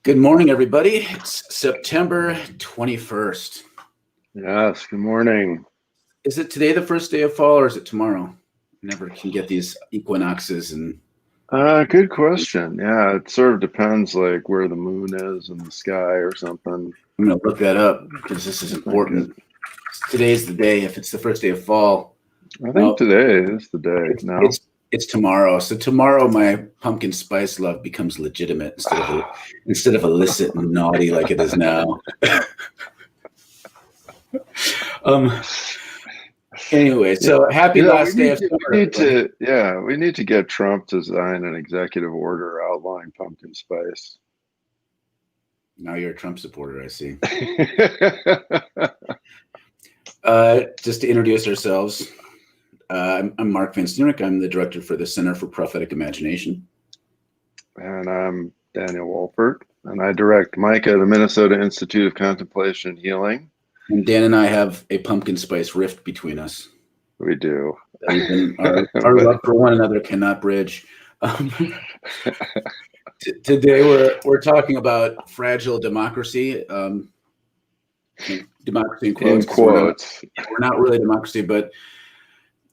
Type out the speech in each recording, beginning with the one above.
Good morning, everybody. It's September 21st. Yes, good morning. Is it today the first day of fall or is it tomorrow? I never can get these equinoxes and Good question. Yeah, it sort of depends like where the moon is in the sky or something. I'm going to look that up because this is important. Today's the day. If it's the first day of fall. I think today is the day. It's tomorrow. So tomorrow my pumpkin spice love becomes legitimate instead of illicit and naughty like it is now. Anyway, so happy last day of summer. We need to get Trump to sign an executive order outlawing pumpkin spice. Now you're a Trump supporter, I see. Just to introduce ourselves, I'm Mark Van Steenrich. I'm the director for the Center for Prophetic Imagination. And I'm Daniel Wolfert, and I direct Micah, the Minnesota Institute of Contemplation and Healing. And Dan and I have a pumpkin spice rift between us. We do. Our love for one another cannot bridge. Today we're talking about fragile democracy. Democracy in quotes. We're not really democracy, but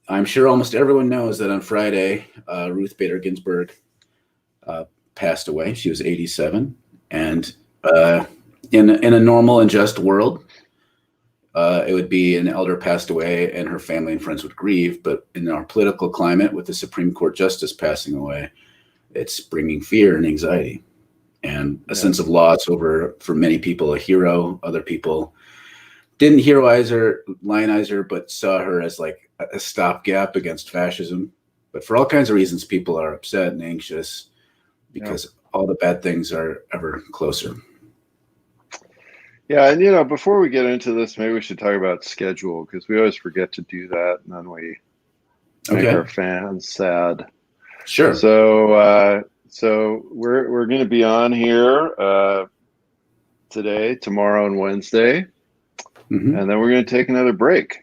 I'm sure almost everyone knows that on Friday, Ruth Bader Ginsberg passed away. She was 87, and in a normal and just world, it would be an elder passed away and her family and friends would grieve. But in our political climate, with the Supreme Court justice passing away, it's bringing fear and anxiety and a sense of loss over, for many people, a hero. Other people didn't heroize her, lionize her, but saw her as like a stopgap against fascism. But for all kinds of reasons, people are upset and anxious because all the bad things are ever closer. Yeah, and before we get into this, maybe we should talk about schedule, because we always forget to do that, and then we make our fans sad. Sure. So we're going to be on here today, tomorrow, and Wednesday, and then we're going to take another break.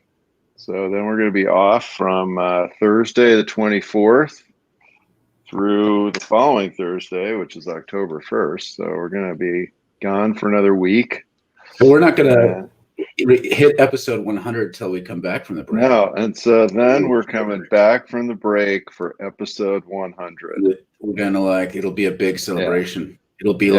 So then we're going to be off from Thursday the 24th through the following Thursday, which is October 1st. So we're going to be gone for another week. But we're not going to hit episode 100 till we come back from the break. No, and so then we're coming back from the break for episode 100. We're going to it'll be a big celebration. It'll be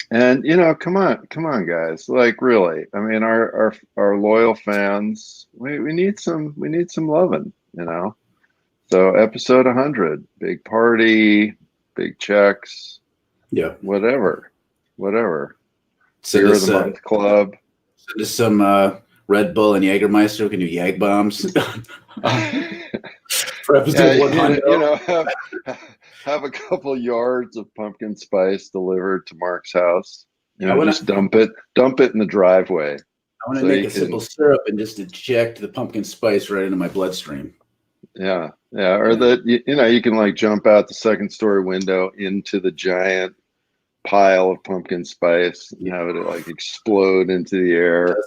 and come on, guys. Like, really, I mean, our loyal fans, we need some loving, So episode 100, big party, big checks, whatever. Beer of the month club. Send us some Red Bull and Jägermeister. We can do Yag bombs for episode 100. Have a couple yards of pumpkin spice delivered to Mark's house. Just dump it in the driveway. I want to make a simple syrup and just inject the pumpkin spice right into my bloodstream. Yeah. Or that you can jump out the second story window into the giant pile of pumpkin spice and have it explode into the air.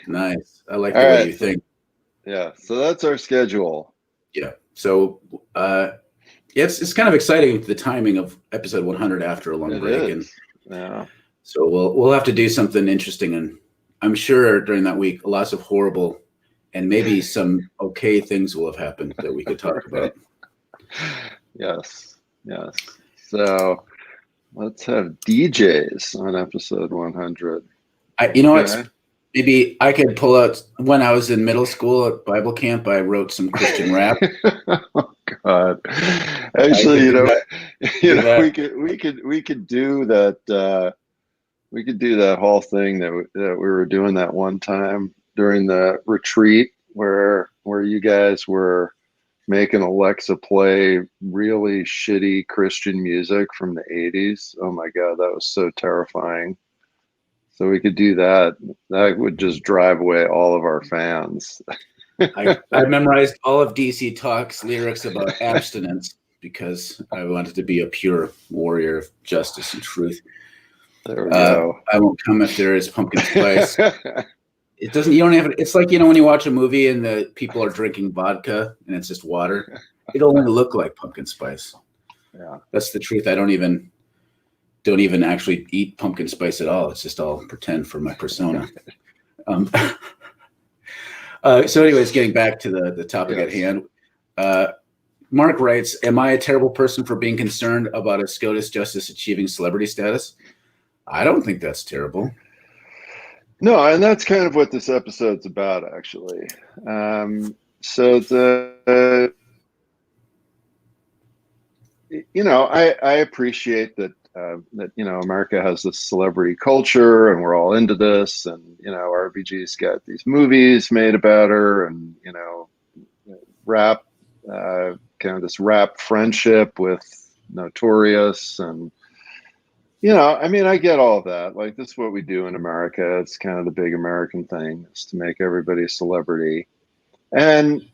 Nice. I like the way you think. Yeah. So that's our schedule. Yeah. So it's kind of exciting, the timing of episode 100 after a long break. So we'll have to do something interesting, and I'm sure during that week lots of horrible and maybe some okay things will have happened that we could talk about. Yes. So let's have DJs on episode 100. Maybe I could pull out, when I was in middle school at Bible camp, I wrote some Christian rap. Oh God! Actually, we could do that. We could do that whole thing that we were doing that one time during the retreat where you guys were making Alexa play really shitty Christian music from the 80s. Oh my God, that was so terrifying. So we could do that. That would just drive away all of our fans. I memorized all of DC Talk's lyrics about abstinence because I wanted to be a pure warrior of justice and truth. There we go. I won't come if there is pumpkin spice. It doesn't. You don't have. It's like when you watch a movie and the people are drinking vodka and it's just water. It'll only look like pumpkin spice. Yeah, that's the truth. I don't even don't even actually eat pumpkin spice at all. It's just all pretend for my persona. So anyways, getting back to the topic at hand, Mark writes, am I a terrible person for being concerned about a SCOTUS justice achieving celebrity status? I don't think that's terrible. No, and that's kind of what this episode's about, actually. So I appreciate that America has this celebrity culture, and we're all into this, and RBG's got these movies made about her, and rap, kind of this rap friendship with Notorious, and I get all of that. Like, this is what we do in America. It's kind of the big American thing, is to make everybody a celebrity. And,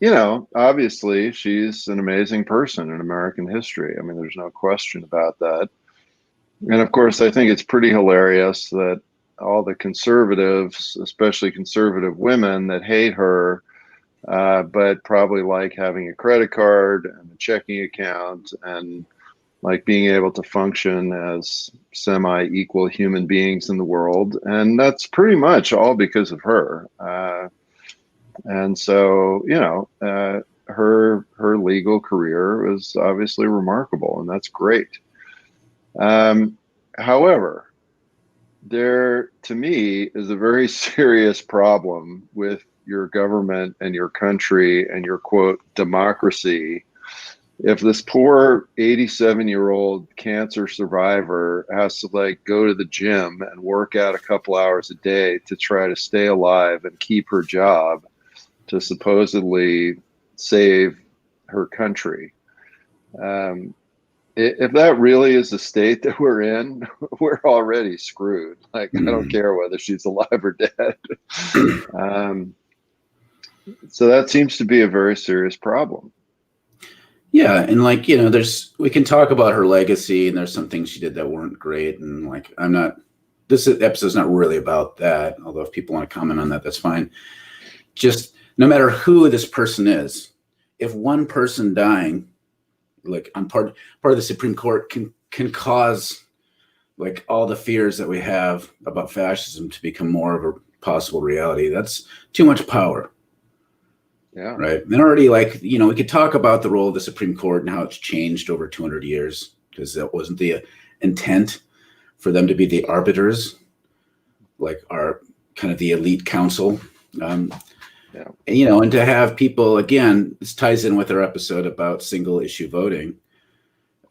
obviously she's an amazing person in American history. I mean, there's no question about that. And of course, I think it's pretty hilarious that all the conservatives, especially conservative women that hate her, but probably like having a credit card and a checking account and like being able to function as semi-equal human beings in the world. And that's pretty much all because of her. And so, her legal career is obviously remarkable, and that's great. However, there, to me, is a very serious problem with your government and your country and your, quote, democracy. If this poor 87-year-old cancer survivor has to like go to the gym and work out a couple hours a day to try to stay alive and keep her job to supposedly save her country, if that really is the state that we're in, we're already screwed. Like, I don't care whether she's alive or dead. So that seems to be a very serious problem. Yeah, and like, we can talk about her legacy, and there's some things she did that weren't great, and like, this episode's not really about that, although if people want to comment on that, that's fine. Just no matter who this person is, if one person dying, like on part of the Supreme Court, can cause like all the fears that we have about fascism to become more of a possible reality, that's too much power. Yeah. Right. And already, like, we could talk about the role of the Supreme Court and how it's changed over 200 years, because that wasn't the intent for them to be the arbiters, like our kind of the elite council. Yeah. And to have people, again, this ties in with our episode about single issue voting.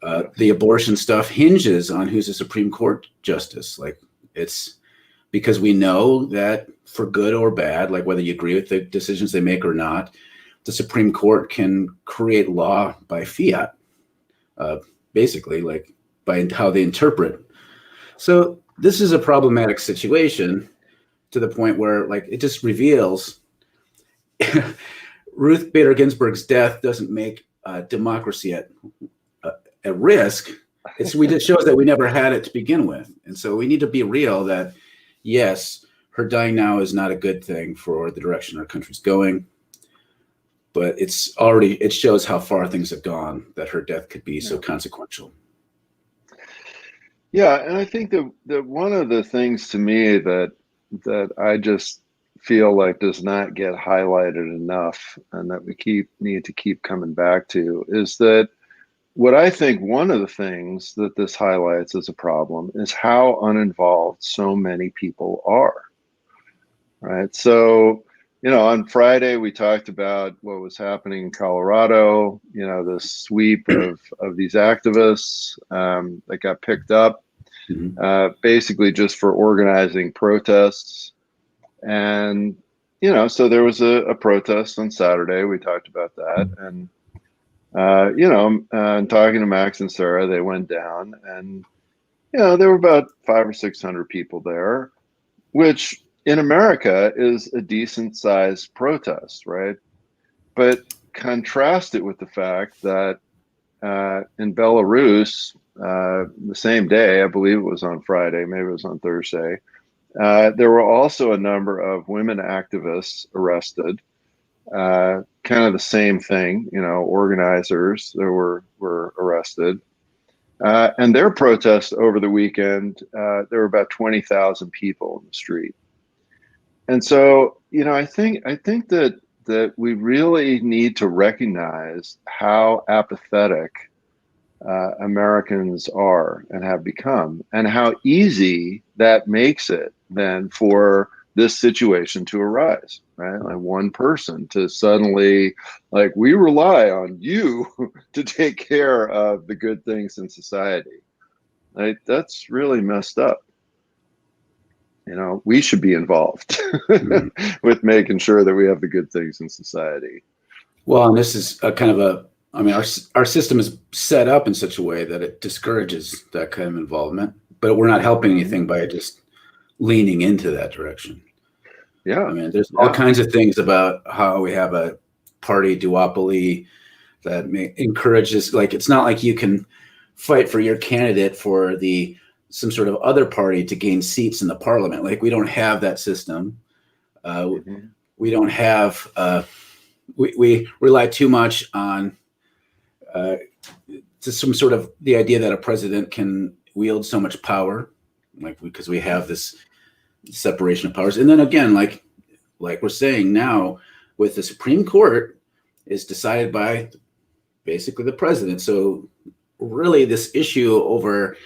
The abortion stuff hinges on who's a Supreme Court justice. Like, it's because we know that for good or bad, like whether you agree with the decisions they make or not, the Supreme Court can create law by fiat, basically, like by how they interpret. So this is a problematic situation to the point where, like, it just reveals Ruth Bader Ginsburg's death doesn't make democracy at risk. It shows that we never had it to begin with. And so we need to be real that, yes, her dying now is not a good thing for the direction our country's going, but it shows how far things have gone, that her death could be so consequential. Yeah, and I think that one of the things to me that I just feel like does not get highlighted enough, and that we need to keep coming back to, is that what I think one of the things that this highlights as a problem is how uninvolved so many people are. Right. So, on Friday, we talked about what was happening in Colorado, the sweep of these activists that got picked up, basically just for organizing protests. And, so there was a protest on Saturday. We talked about that. And, talking to Max and Sarah, they went down, and, there were about 500 or 600 people there, which in America is a decent sized protest, right? But contrast it with the fact that in Belarus, the same day, I believe it was on Friday, maybe it was on Thursday, there were also a number of women activists arrested. Kind of the same thing, organizers that were arrested. And their protest over the weekend, there were about 20,000 people in the street. And so, I think that we really need to recognize how apathetic Americans are and have become, and how easy that makes it then for this situation to arise, right? Like one person to suddenly, like, we rely on you to take care of the good things in society. Like, that's really messed up. We should be involved with making sure that we have the good things in society. Well, and this is a kind of I mean, our system is set up in such a way that it discourages that kind of involvement, but we're not helping anything by just leaning into that direction. Yeah. I mean, there's all kinds of things about how we have a party duopoly that encourages, like, it's not like you can fight for your candidate for some sort of other party to gain seats in the parliament. Like, we don't have that system. We don't have, we rely too much on to some sort of the idea that a president can wield so much power, like, because we have this separation of powers. And then again, like we're saying now, with the Supreme Court is decided by basically the president. So really this issue over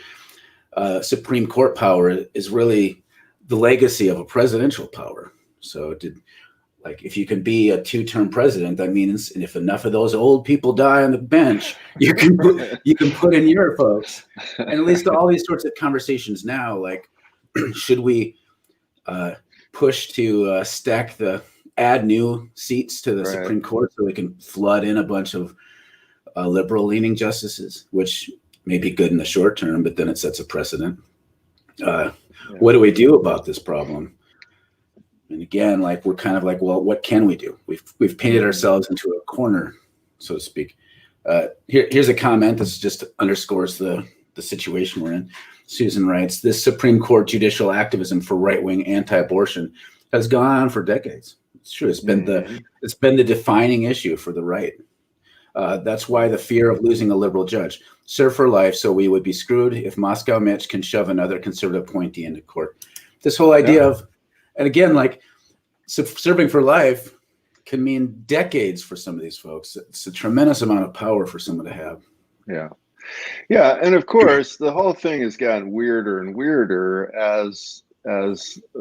Supreme Court power is really the legacy of a presidential power. So if you can be a two-term president, that means, and if enough of those old people die on the bench, you can put in your folks. And at least all these sorts of conversations now, like, should we push to add new seats to the Supreme Court so we can flood in a bunch of liberal-leaning justices, which may be good in the short term, but then it sets a precedent. What do we do about this problem? And again, like, we're kind of like, well, what can we do? We've painted ourselves into a corner, so to speak. Here's a comment that just underscores the situation we're in. Susan writes, this Supreme Court judicial activism for right-wing anti-abortion has gone on for decades. It's true. It's been the defining issue for the right. That's why the fear of losing a liberal judge. Serve for life, so we would be screwed if Moscow Mitch can shove another conservative appointee into court. This whole idea of, and again, like, serving for life can mean decades for some of these folks. It's a tremendous amount of power for someone to have. Yeah, and of course, the whole thing has gotten weirder and weirder as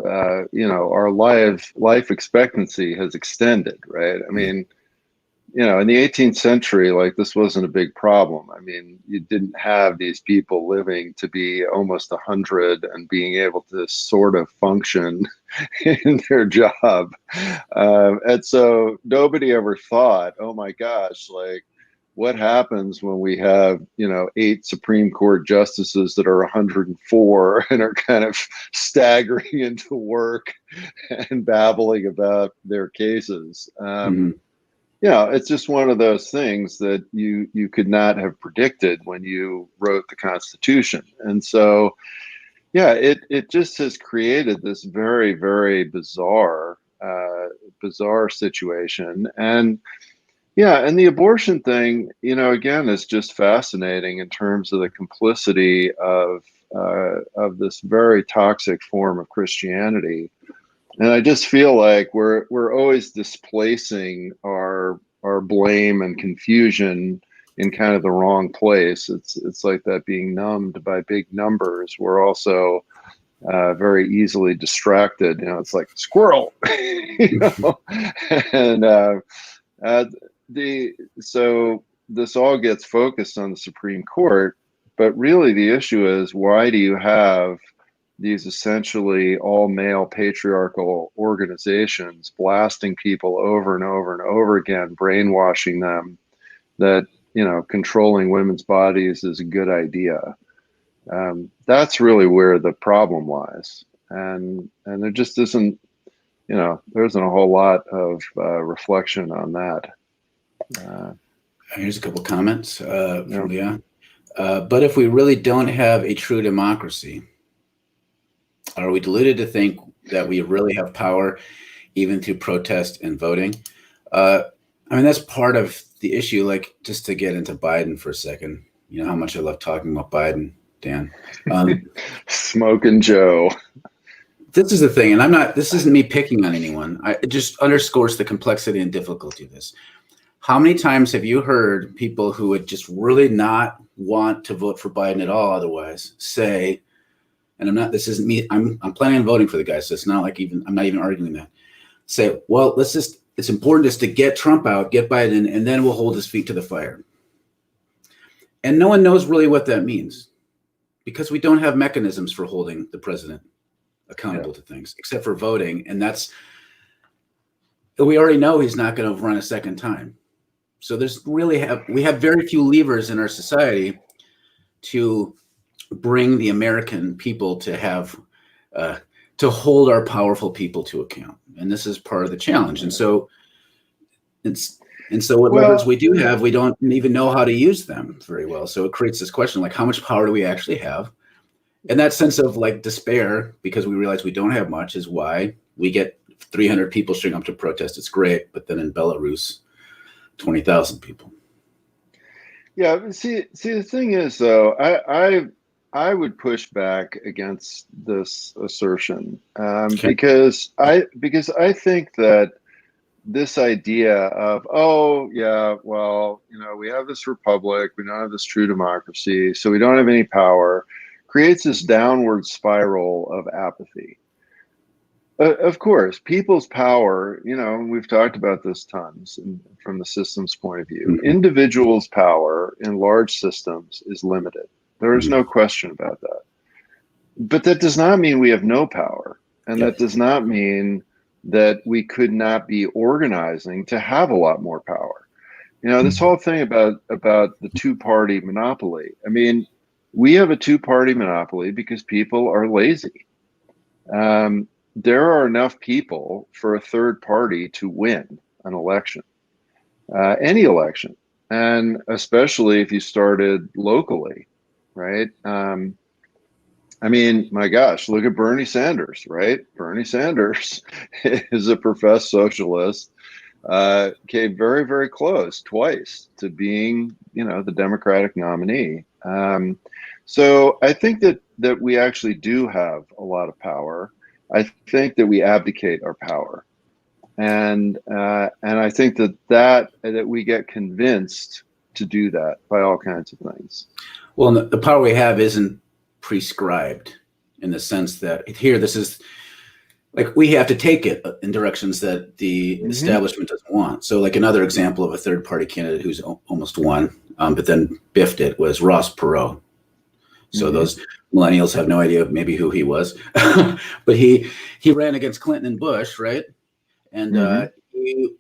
our life expectancy has extended, right? I mean, in the 18th century, like, this wasn't a big problem. I mean, you didn't have these people living to be almost 100 and being able to sort of function in their job. And so nobody ever thought, oh my gosh, like, what happens when we have, 8 Supreme Court justices that are 104 and are kind of staggering into work and babbling about their cases? It's just one of those things that you could not have predicted when you wrote the Constitution. And so, it just has created this very, very bizarre situation. And and the abortion thing, again, is just fascinating in terms of the complicity of this very toxic form of Christianity. And I just feel like we're always displacing our blame and confusion in kind of the wrong place. It's like that being numbed by big numbers. We're also very easily distracted. It's like squirrel, and so this all gets focused on the Supreme Court, but really the issue is, why do you have these essentially all male patriarchal organizations blasting people over and over and over again, brainwashing them that, controlling women's bodies is a good idea? That's really where the problem lies. And there just isn't, there isn't a whole lot of reflection on that. Here's a couple comments from Leon. But if we really don't have a true democracy, are we deluded to think that we really have power even through protest and voting? I mean, that's part of the issue. Like, just to get into Biden for a second, You know how much I love talking about Biden, Dan. Smoking Joe. This is the thing, and this isn't me picking on anyone. It just underscores the complexity and difficulty of this. How many times have you heard people who would just really not want to vote for Biden at all otherwise say, and this isn't me, I'm planning on voting for the guy, so it's not like I'm not even arguing that. Say, well, it's important just to get Trump out, get Biden, and then we'll hold his feet to the fire. And no one knows really what that means because we don't have mechanisms for holding the president accountable to things except for voting. And we already know he's not going to run a second time. So we have very few levers in our society to bring the American people to have, to hold our powerful people to account. And this is part of the challenge. And so what levers we do have, we don't even know how to use them very well. So it creates this question, like, how much power do we actually have? And that sense of like despair, because we realize we don't have much, is why we get 300 people showing up to protest. It's great. But then in Belarus, 20,000 people. Yeah. See, the thing is, though, I would push back against this assertion because I think that this idea of, oh, yeah, well, we have this republic, we don't have this true democracy, so we don't have any power, creates this downward spiral of apathy. Of course, people's power, we've talked about this tons from the system's point of view. Mm-hmm. Individuals' power in large systems is limited. There is no question about that. But that does not mean we have no power. And that does not mean that we could not be organizing to have a lot more power. This whole thing about the two-party monopoly. I mean, we have a two-party monopoly because people are lazy. There are enough people for a third party to win an election, any election, and especially if you started locally, right? I mean, my gosh, look at Bernie Sanders, right? Bernie Sanders is a professed socialist, came very, very close twice to being, the Democratic nominee. So I think that we actually do have a lot of power. I think that we abdicate our power, and I think that we get convinced to do that by all kinds of things. Well, the power we have isn't prescribed in the sense that here, this is like, we have to take it in directions that the establishment doesn't want. So like another example of a third party candidate who's almost won, but then biffed it, was Ross Perot. So those millennials have no idea maybe who he was, but he ran against Clinton and Bush, right? And he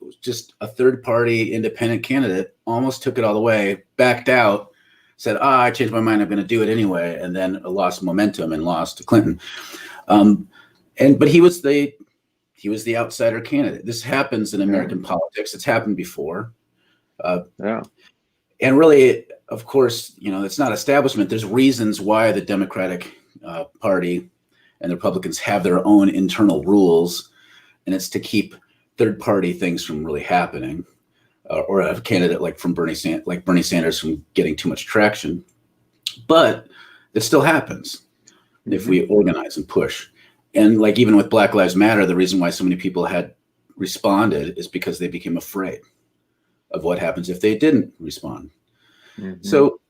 was just a third party independent candidate, almost took it all the way, backed out, said, I changed my mind, I'm going to do it anyway, and then lost momentum and lost to Clinton. But he was the outsider candidate. This happens in American politics. It's happened before. And really, of course, it's not establishment. There's reasons why the Democratic Party and the Republicans have their own internal rules, and it's to keep third-party things from really happening, or a candidate like Bernie Sanders from getting too much traction. But it still happens if we organize and push. And like even with Black Lives Matter, the reason why so many people had responded is because they became afraid of what happens if they didn't respond. So,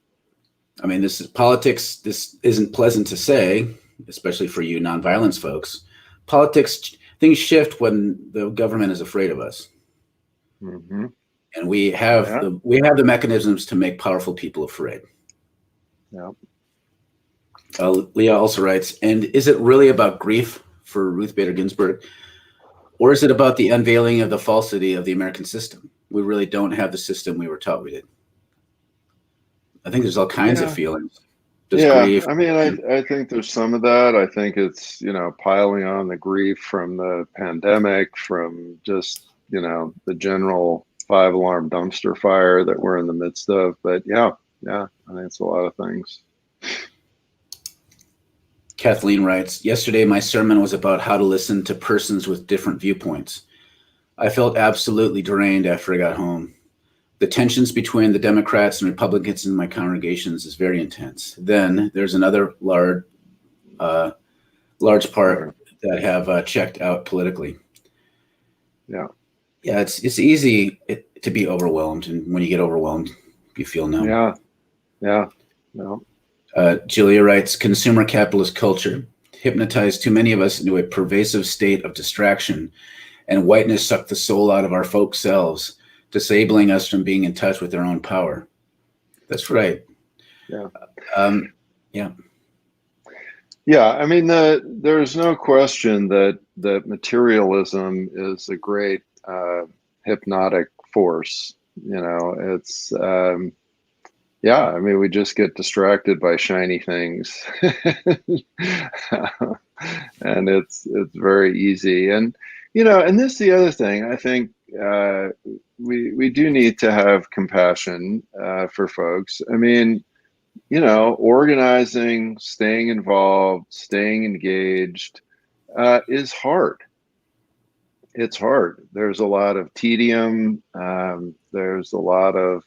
I mean, this is politics. This isn't pleasant to say, especially for you nonviolence folks. Politics, things shift when the government is afraid of us. And we have the mechanisms to make powerful people afraid. Leah also writes, and is it really about grief for Ruth Bader Ginsberg? Or is it about the unveiling of the falsity of the American system? We really don't have the system we were taught we did. I think there's all kinds of feelings. Grief. I mean, I think there's some of that. I think it's, piling on the grief from the pandemic, from just, the general 5-alarm dumpster fire that we're in the midst of. But I think it's a lot of things. Kathleen writes, yesterday my sermon was about how to listen to persons with different viewpoints. I felt absolutely drained after I got home. the tensions between the Democrats and Republicans in my congregations is very intense. Then there's another large part that have checked out politically. Yeah. Yeah, it's easy to be overwhelmed, and when you get overwhelmed, you feel numb. Yeah. Yeah. No. Julia writes, consumer capitalist culture hypnotized too many of us into a pervasive state of distraction, and whiteness sucked the soul out of our folk selves, disabling us from being in touch with our own power. That's right. Yeah. Yeah. Yeah. I mean, there's no question that materialism is a great hypnotic force. You know, it's yeah. I mean, we just get distracted by shiny things, and it's very easy. And you know, and this is the other thing. I think we do need to have compassion for folks. I mean, you know, organizing, staying involved, staying engaged is hard. It's hard. There's a lot of tedium. There's a lot of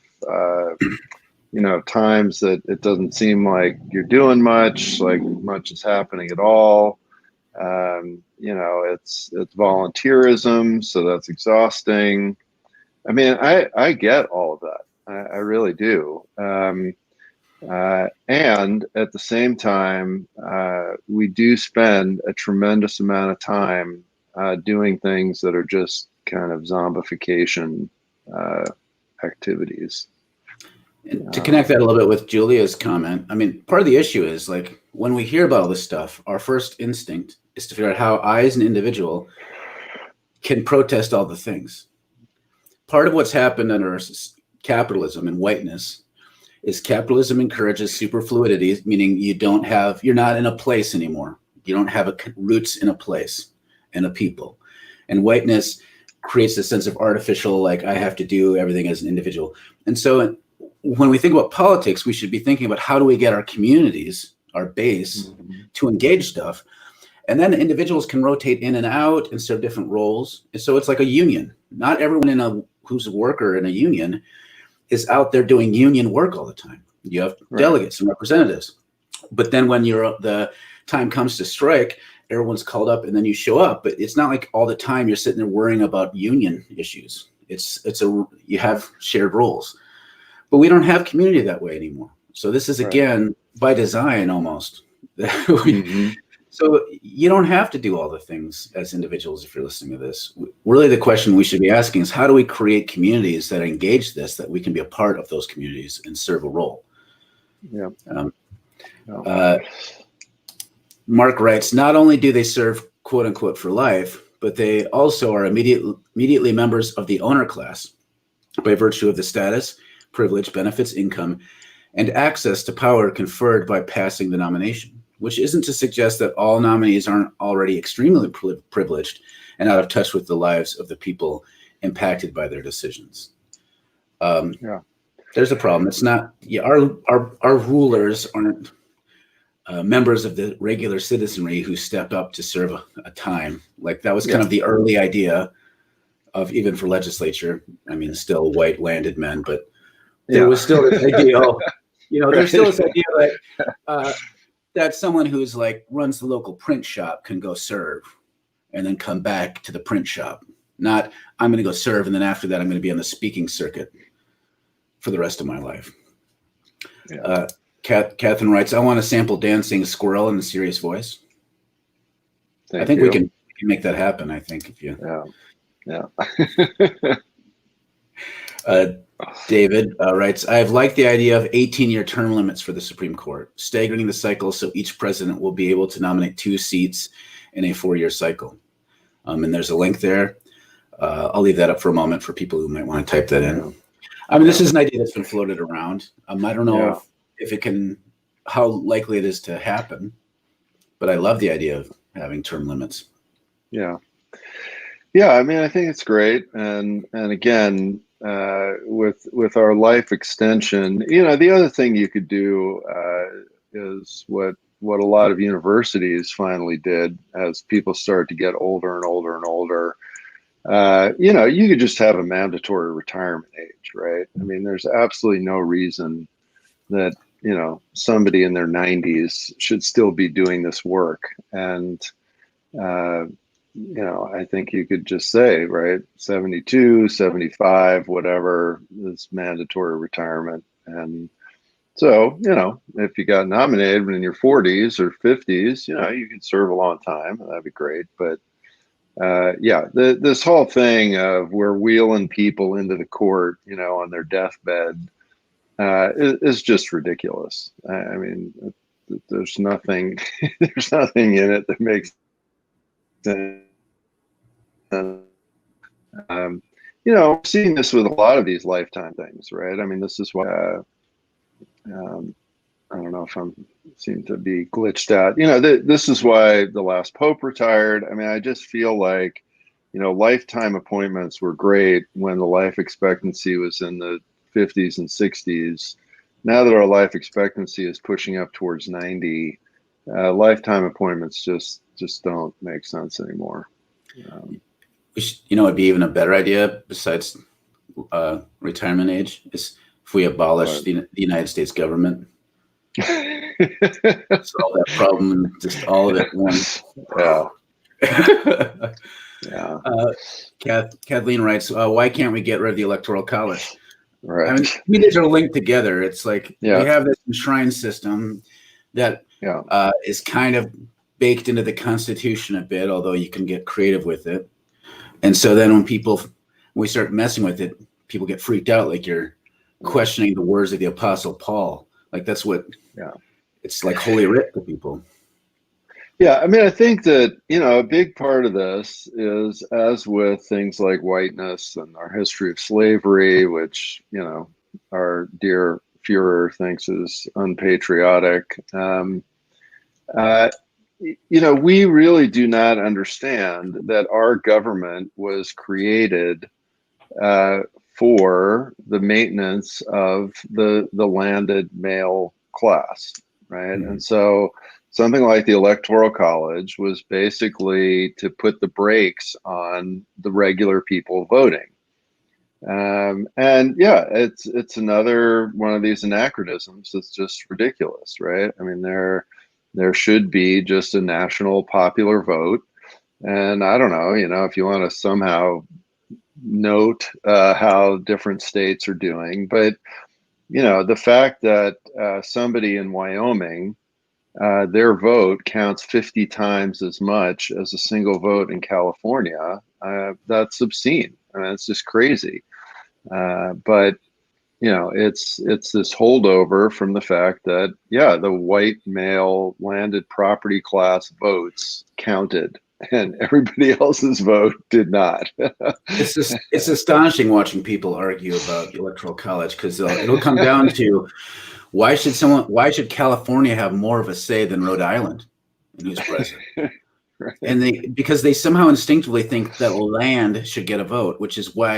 you know, times that it doesn't seem like you're doing much, like much is happening at all. You know, it's volunteerism, so that's exhausting. I mean, I get all of that. I really do. And at the same time, we do spend a tremendous amount of time doing things that are just kind of zombification activities. And to connect that a little bit with Julia's comment, I mean, part of the issue is like when we hear about all this stuff, our first instinct is to figure out how I, as an individual, can protest all the things. Part of what's happened under capitalism and whiteness is capitalism encourages superfluidity, meaning you're not in a place anymore. You don't have roots in a place and a people. And whiteness creates a sense of artificial, like I have to do everything as an individual. And so when we think about politics, we should be thinking about how do we get our communities, our base, to engage stuff. And then individuals can rotate in and out and serve different roles. And so it's like a union. Not everyone who's a worker in a union is out there doing union work all the time. You have delegates and representatives. But then when the time comes to strike, everyone's called up and then you show up. But it's not like all the time you're sitting there worrying about union issues. You have shared roles. But we don't have community that way anymore. So this is, again, by design almost. So you don't have to do all the things as individuals if you're listening to this. Really, the question we should be asking is how do we create communities that engage this, that we can be a part of those communities and serve a role? Yeah. Mark writes, not only do they serve, quote unquote, for life, but they also are immediately members of the owner class by virtue of the status, privilege, benefits, income, and access to power conferred by passing the nomination, which isn't to suggest that all nominees aren't already extremely privileged and out of touch with the lives of the people impacted by their decisions. There's a problem. It's not our rulers aren't members of the regular citizenry who step up to serve a time. Like that was kind of the early idea of, even for legislature. I mean, still white landed men, but there was still this ideal, there's still this idea that someone who's like runs the local print shop can go serve and then come back to the print shop. Not, I'm going to go serve, and then after that, I'm going to be on the speaking circuit for the rest of my life. Catherine writes, I want to sample Dan sing Squirrel in a serious voice. I think we can make that happen, I think. If you... David writes, I have liked the idea of 18-year term limits for the Supreme Court, staggering the cycle so each president will be able to nominate 2 seats in a 4-year cycle. And there's a link there. I'll leave that up for a moment for people who might want to type that in. I mean, this is an idea that's been floated around. I don't know if it can, how likely it is to happen, but I love the idea of having term limits. Yeah, I mean, I think it's great. And again, with our life extension, the other thing you could do is what a lot of universities finally did as people start to get older and older and older, you could just have a mandatory retirement age, right? I mean, there's absolutely no reason that, somebody in their 90s should still be doing this work. And, I think you could just say, right, 72, 75, whatever is mandatory retirement. And so, if you got nominated in your 40s or 50s, you could serve a long time. That'd be great. But this whole thing of we're wheeling people into the court, on their deathbed, is just ridiculous. I mean, there's nothing, there's nothing in it that makes sense. Seeing this with a lot of these lifetime things, right? I mean, this is why, I don't know if I'm seem to be glitched out. This is why the last Pope retired. I mean, I just feel like, lifetime appointments were great when the life expectancy was in the 50s and 60s. Now that our life expectancy is pushing up towards 90, lifetime appointments just don't make sense anymore. It'd be even a better idea besides retirement age is if we abolish the United States government. Solve that problem, just all of it once. Yeah. Kathleen writes, why can't we get rid of the Electoral College? Right. I mean, these are linked together. It's like we have this enshrined system that is kind of baked into the Constitution a bit, although you can get creative with it. And so then when we start messing with it, people get freaked out, like you're questioning the words of the Apostle Paul. Like that's what, it's like Holy Writ to people. Yeah, I mean, I think that, a big part of this is, as with things like whiteness and our history of slavery, which, our dear Führer thinks is unpatriotic. We really do not understand that our government was created for the maintenance of the landed male class, right? Mm-hmm. And so something like the Electoral College was basically to put the brakes on the regular people voting. It's another one of these anachronisms that's just ridiculous, right? I mean, there should be just a national popular vote. And I don't know, if you want to somehow note how different states are doing, but, the fact that somebody in Wyoming, their vote counts 50 times as much as a single vote in California, that's obscene. I mean, it's just crazy. But it's this holdover from the fact that, the white male landed property class votes counted and everybody else's vote did not. It's astonishing watching people argue about the Electoral College, because it'll come down to why should California have more of a say than Rhode Island in who's president? Right. And because they somehow instinctively think that land should get a vote, which is why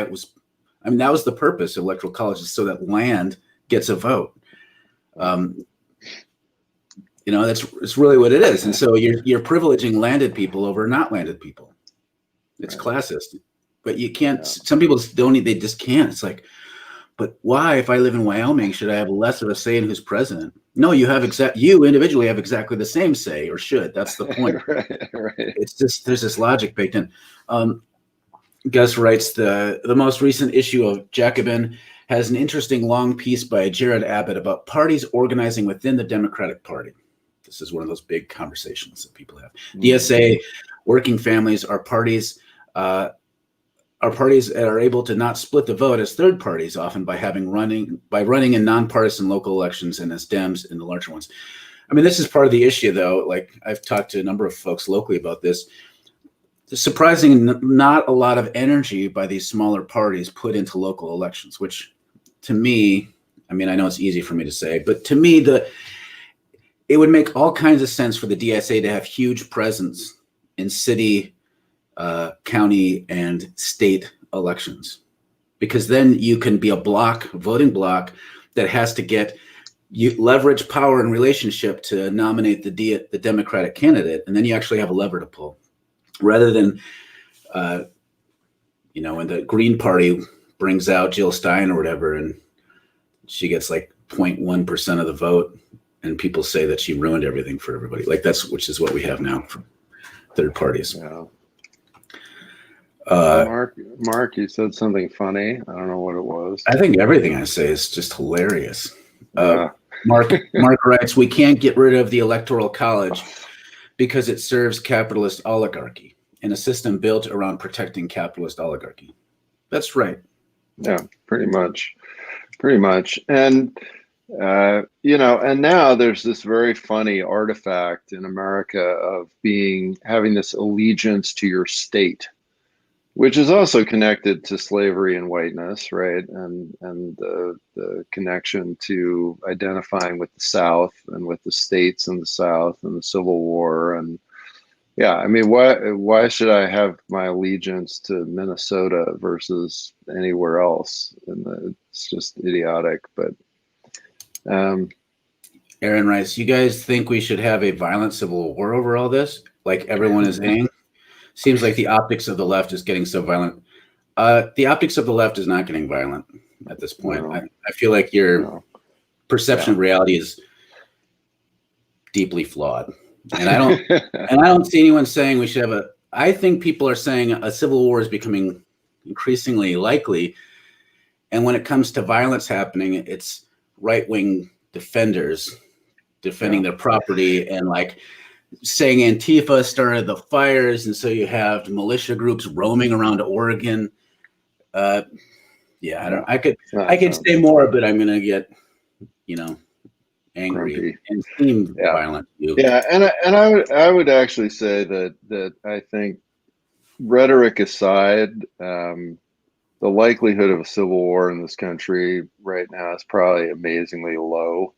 that was the purpose of Electoral College, is so that land gets a vote. It's really what it is. And so you're privileging landed people over not landed people. It's classist, but you can't, some people they just can't. It's like, but why, if I live in Wyoming, should I have less of a say in who's president? No, you individually have exactly the same say, or should. That's the point. Right. It's just, there's this logic baked in. Gus writes, the most recent issue of Jacobin has an interesting long piece by Jared Abbott about parties organizing within the Democratic Party. This is one of those big conversations that people have. DSA, working families are parties that are able to not split the vote as third parties, often by running in nonpartisan local elections and as Dems in the larger ones. I mean, this is part of the issue, though. Like, I've talked to a number of folks locally about this. Surprisingly, not a lot of energy by these smaller parties put into local elections, which to me, I mean, I know it's easy for me to say, but to me, it would make all kinds of sense for the DSA to have huge presence in city, county, and state elections, because then you can be a voting block that has to leverage power and relationship to nominate the Democratic candidate, and then you actually have a lever to pull, rather than when the Green Party brings out Jill Stein or whatever, and she gets like 0.1% of the vote, and people say that she ruined everything for everybody. Like which is what we have now from third parties. Yeah. Uh, Mark, you said something funny. I don't know what it was. I think everything I say is just hilarious. Yeah. Mark writes, we can't get rid of the Electoral College because it serves capitalist oligarchy in a system built around protecting capitalist oligarchy. That's right. Yeah, pretty much. And, and now there's this very funny artifact in America of having this allegiance to your state, which is also connected to slavery and whiteness, right? And the connection to identifying with the South and with the states in the South and the Civil War. And yeah, I mean, why should I have my allegiance to Minnesota versus anywhere else? And it's just idiotic. But Aaron writes, you guys think we should have a violent civil war over all this? Like everyone is saying? Seems like the optics of the left is getting so violent. The optics of the left is not getting violent at this point. No. I feel like your perception of reality is deeply flawed. And I don't see anyone saying we should have I think people are saying a civil war is becoming increasingly likely. And when it comes to violence happening, it's right-wing defenders defending their property and like saying Antifa started the fires. And so you have militia groups roaming around Oregon. I could say more, but I'm going to get, angry grumpy and seem violent. Yeah, and I would actually say that I think, rhetoric aside, the likelihood of a civil war in this country right now is probably amazingly low.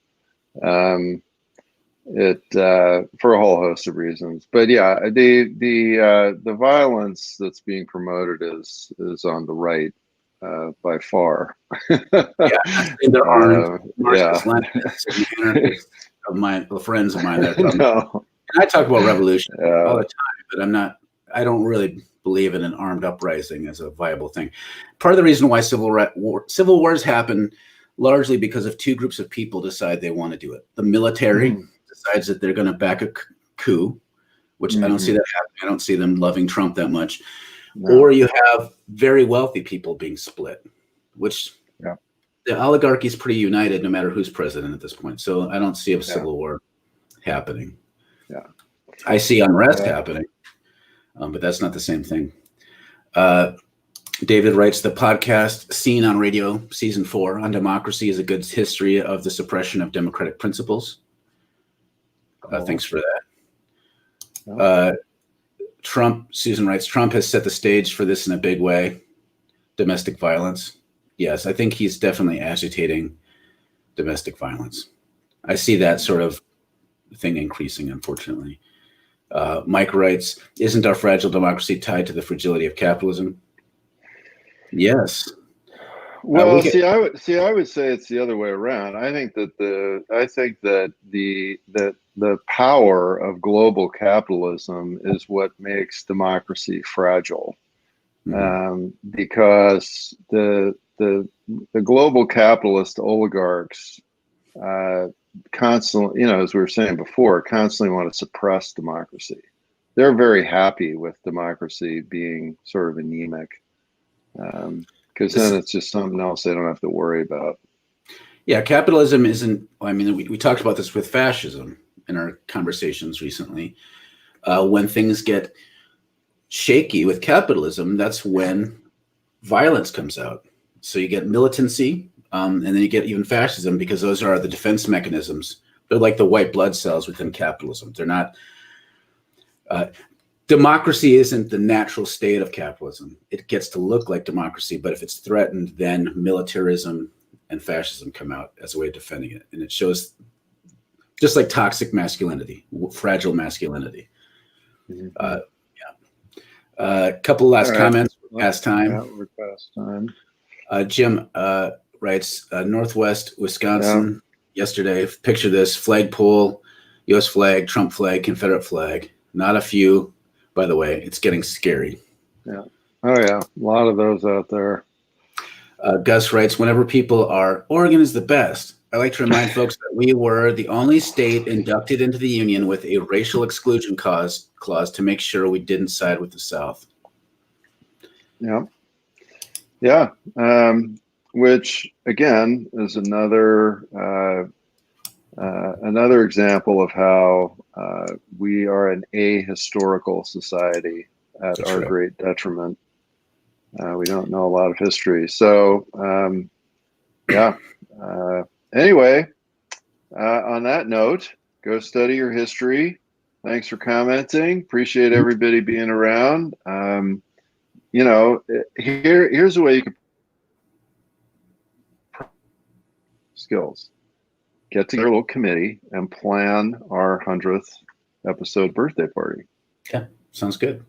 For a whole host of reasons, but yeah, the violence that's being promoted is on the right. By far. There are friends of mine that and I talk about revolution all the time, but I don't really believe in an armed uprising as a viable thing. Part of the reason why civil wars happen largely because of two groups of people decide they want to do it. The military decides that they're going to back a coup, which I don't see that happening. I don't see them loving Trump that much. No. Or you have very wealthy people being split, which the oligarchy is pretty united no matter who's president at this point. So I don't see a civil war happening. Yeah, I see unrest happening, but that's not the same thing. David writes, the podcast Seen on Radio Season 4 on democracy is a good history of the suppression of democratic principles. Cool. Thanks for that. Susan writes, Trump has set the stage for this in a big way. Domestic violence. Yes, I think he's definitely agitating domestic violence. I see that sort of thing increasing, unfortunately. Mike writes, isn't our fragile democracy tied to the fragility of capitalism? Yes. Well, I would say it's the other way around. I think that the power of global capitalism is what makes democracy fragile, because the global capitalist oligarchs constantly, as we were saying before, constantly want to suppress democracy. They're very happy with democracy being sort of anemic. Because then it's just something else they don't have to worry about. Yeah, capitalism isn't. I mean, we talked about this with fascism in our conversations recently. When things get shaky with capitalism, that's when violence comes out. So you get militancy, and then you get even fascism, because those are the defense mechanisms. They're like the white blood cells within capitalism. They're not. Democracy isn't the natural state of capitalism. It gets to look like democracy, but if it's threatened, then militarism and fascism come out as a way of defending it. And it shows just like toxic masculinity, fragile masculinity. A couple last comments. Past time. Yeah, we're past time. Jim writes, Northwest Wisconsin yesterday. Picture this: flagpole, U.S. flag, Trump flag, Confederate flag. Not a few. By the way, it's getting scary. Yeah. Oh yeah, a lot of those out there. Gus writes, whenever people are, Oregon is the best, I like to remind folks that we were the only state inducted into the Union with a racial exclusion clause to make sure we didn't side with the South. Yeah. Yeah. Which again is another example of how we are an ahistorical society at That's our right. great detriment. We don't know a lot of history. So, yeah. Anyway, on that note, go study your history. Thanks for commenting. Appreciate everybody being around. Here's a way you can skills. Get together a little committee and plan our 100th episode birthday party. Yeah, sounds good.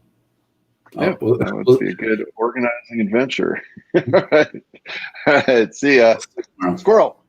Yeah, that would be a good organizing adventure. All right. See ya. Tomorrow. Squirrel.